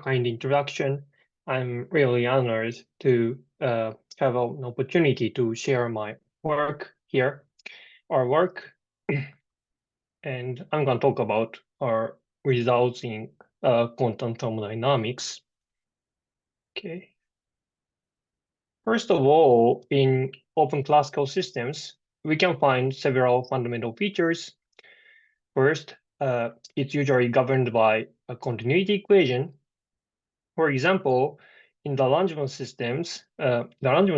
kind introduction. I'm really honored to have an opportunity to share my work here, our work, and I'm going to talk about our results in quantum thermodynamics. Okay. First of all, in open classical systems, we can find several fundamental features. First, it's usually governed by a continuity equation. For example, in the Langevin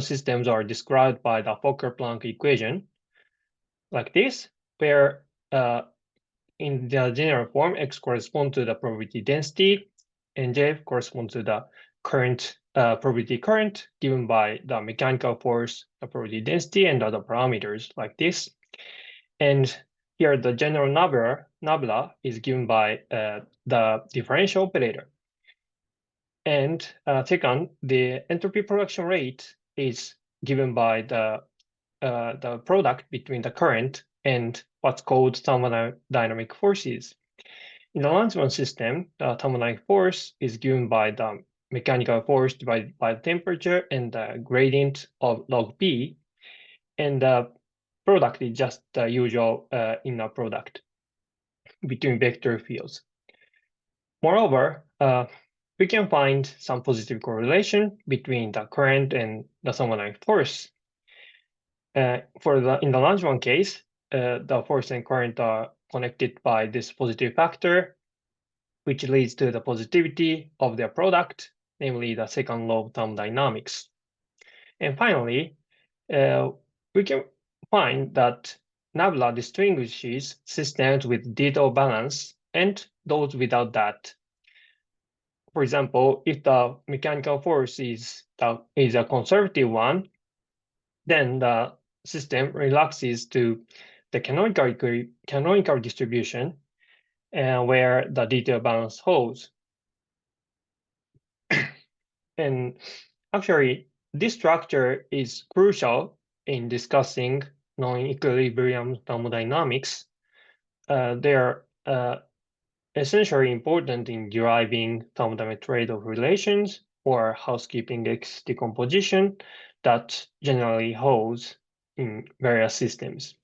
systems are described by the Fokker-Planck equation like this, where in the general form, x corresponds to the probability density, and j corresponds to the current probability current given by the mechanical force, the probability density, and other parameters like this. And here the general nabla is given by the differential operator. And second, the entropy production rate is given by the product between the current and what's called thermodynamic forces. In the Langevin system, the thermodynamic force is given by the mechanical force divided by the temperature and the gradient of log p, and the product is just the usual inner product between vector fields. Moreover, we can find some positive correlation between the current and the thermodynamic force. In the Langevin case, the force and current are connected by this positive factor, which leads to the positivity of their product, namely the second law of thermodynamics. And finally, we can find that nabla distinguishes systems with ditto balance and those without that. For example, if the mechanical force is a conservative one, then the system relaxes to the canonical distribution where the ditto balance holds. And actually, this structure is crucial in discussing non-equilibrium thermodynamics. They are essentially important in deriving thermodynamic trade-off relations or housekeeping X decomposition that generally holds in various systems.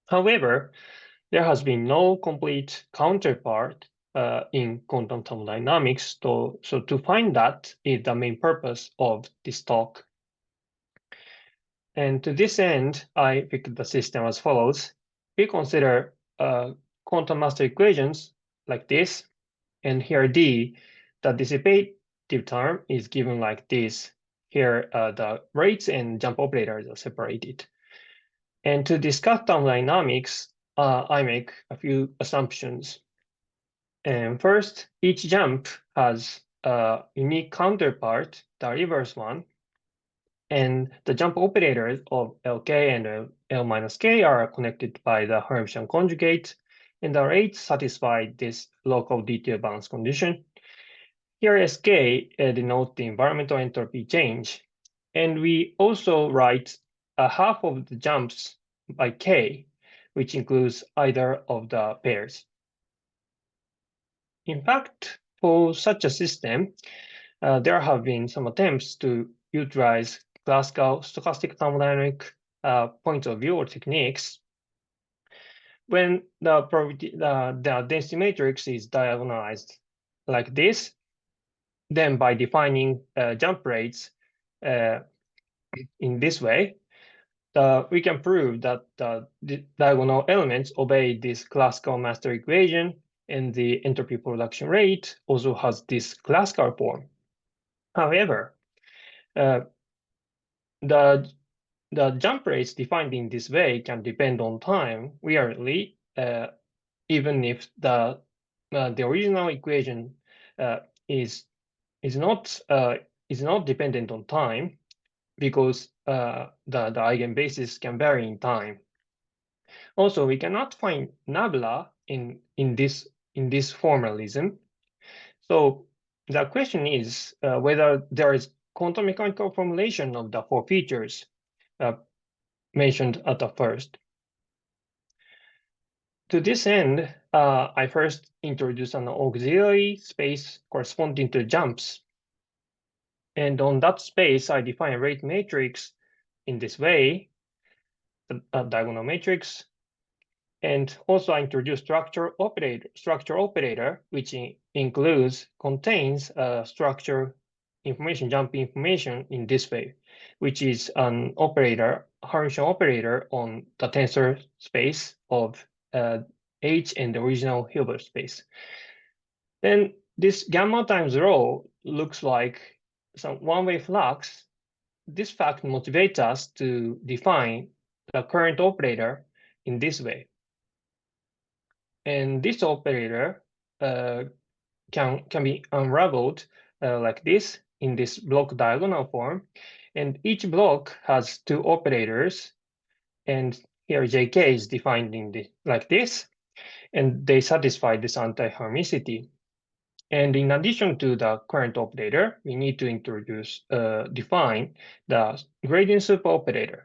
However, there has been no complete counterpart in quantum thermodynamics, so to find that is the main purpose of this talk. And to this end, I picked the system as follows. We consider quantum master equations like this, and here D, the dissipative term is given like this. Here, the rates and jump operators are separated. And to discuss thermodynamics, I make a few assumptions. And first, each jump has a unique counterpart, the reverse one, and the jump operators of Lk and L-k are connected by the Hermitian conjugate, and the rates satisfy this local ditto balance condition. Here Sk denotes the environmental entropy change, and we also write a half of the jumps by k, which includes either of the pairs. In fact, for such a system, there have been some attempts to utilize classical stochastic thermodynamic points of view or techniques. When the density matrix is diagonalized like this, then by defining jump rates in this way, we can prove that the diagonal elements obey this classical master equation, and the entropy production rate also has this classical form. However, the jump rates defined in this way can depend on time, weirdly, even if the original equation is not dependent on time, because the eigenbasis can vary in time. Also, we cannot find nabla in this formalism. So the question is whether there is quantum mechanical formulation of the four features mentioned at the first. To this end, I first introduce an auxiliary space corresponding to jumps. And on that space, I define a rate matrix in this way, a diagonal matrix. And also I introduce structure operator, which contains structure information, jump information in this way, which is an operator, Hermitian operator on the tensor space of H and the original Hilbert space. Then this gamma times rho looks like some one-way flux. This fact motivates us to define the current operator in this way. And this operator can be unraveled like this in this block diagonal form. And each block has two operators. And here JK is defined like this. And they satisfy this anti-hermicity. And in addition to the current operator, we need to define the gradient superoperator.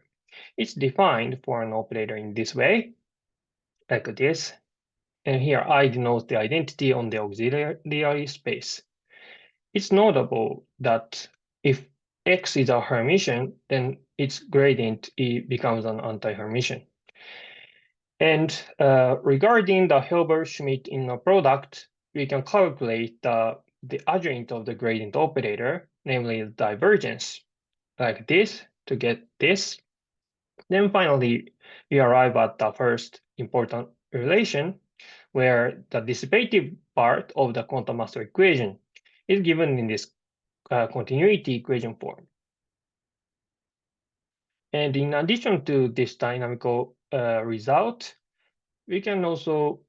It's defined for an operator in this way, like this. And here I denote the identity on the auxiliary space. It's notable that if X is a Hermitian, then its gradient becomes an anti-Hermitian. And regarding the Hilbert-Schmidt inner product, we can calculate the adjoint of the gradient operator, namely the divergence, like this to get this. Then finally, we arrive at the first important relation, where the dissipative part of the quantum master equation is given in this continuity equation form. And in addition to this dynamical result, we can also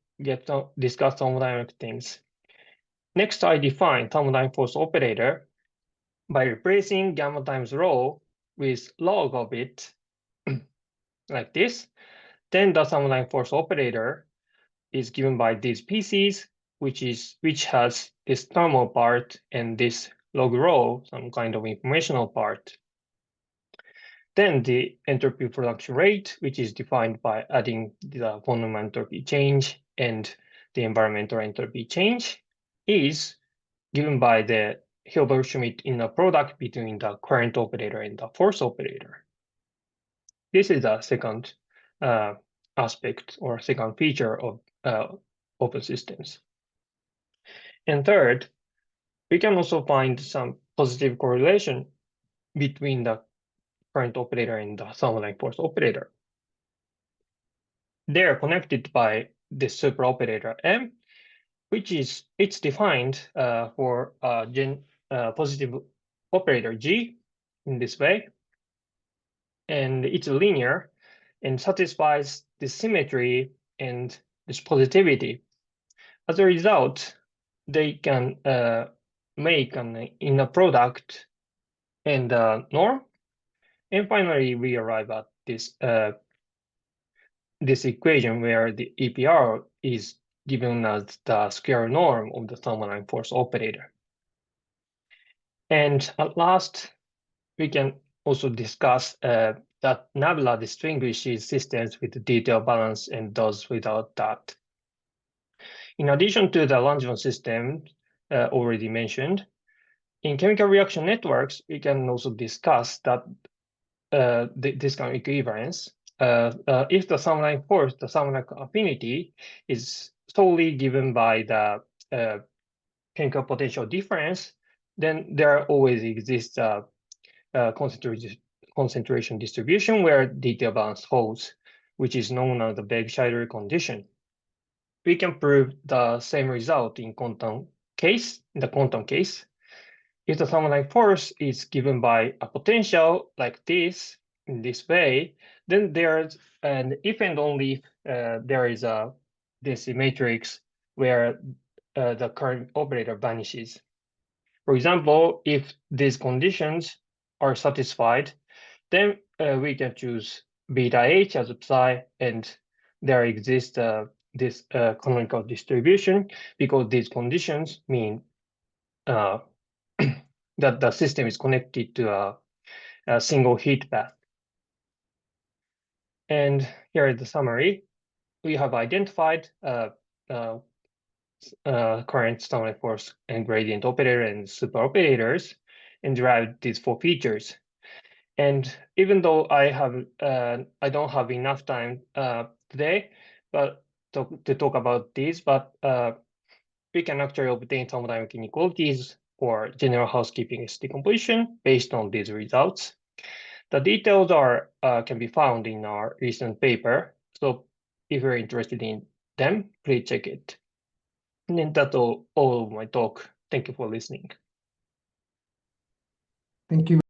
discuss thermodynamic things. Next, I define thermodynamic force operator by replacing gamma times rho with log of it, like this. Then the thermodynamic force operator is given by these pieces, which has this thermal part and this log rho, some kind of informational part. Then the entropy production rate, which is defined by adding the von Neumann entropy change and the environmental entropy change, is given by the Hilbert-Schmidt inner product between the current operator and the force operator. This is a second aspect or second feature of open systems. And third, we can also find some positive correlation between the current operator and the thermodynamic force operator. They are connected by this superoperator M, it's defined for positive operator G in this way, and it's linear and satisfies the symmetry and this positivity. As a result, they can make an inner product and a norm. And finally, we arrive at this equation where the EPR is given as the square norm of the thermodynamic force operator. And at last, we can also discuss that Nabla distinguishes systems with detailed balance and those without that. In addition to the Langevin system already mentioned, in chemical reaction networks, we can also discuss that this kind of equivalence. If the thermodynamic force, the thermodynamic affinity, is solely given by the chemical potential difference, then there always exists a concentration distribution where detailed balance holds, which is known as the Berg-Scheider condition. We can prove the same result in the quantum case. If the thermodynamic force is given by a potential like this, in this way, then there's an if and only if there is this matrix where the current operator vanishes. For example, if these conditions are satisfied, then we can choose beta h as psi, and there exists this canonical distribution because these conditions mean that the system is connected to a single heat path. And here is the summary. we have identified current Stoney force and gradient operator and super operators and derived these 4 features. And even though I don't have enough time today, but to talk about these, but we can actually obtain thermodynamic inequalities or general housekeeping decomposition based on these results. The details can be found in our recent paper. So if you're interested in them, please check it. And then that's all of my talk. Thank you for listening. Thank you.